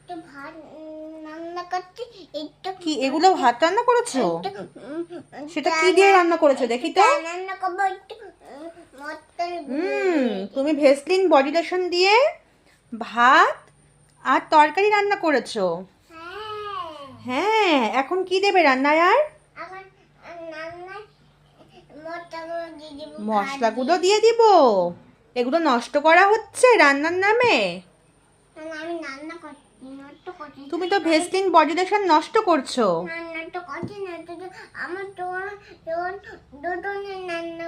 একটু ভাত রান্না করছি, একটু কি এগুলো ভাত রান্না করেছো? সেটা কি দিয়ে রান্না করেছো দেখি তো। রান্না করবো একটু মটর তুমি ভেসলিন বডি লোশন দিয়ে ভাত আর তরকারি রান্না করেছো। হ্যাঁ, এখন কি দেবে রান্নায় আর? আমার রান্নায় মশলাগুলো দিয়ে দেবো, মশলাগুলো দিয়ে দিব। এগুলো নষ্ট করা হচ্ছে রান্নার নামে। আমি রান্না করছি, নষ্ট করছি। তুমি তো ভেসলিন বডি লোশন নষ্ট করছো। রান্না তো করছি না, তো আমার তো দুটো রান্না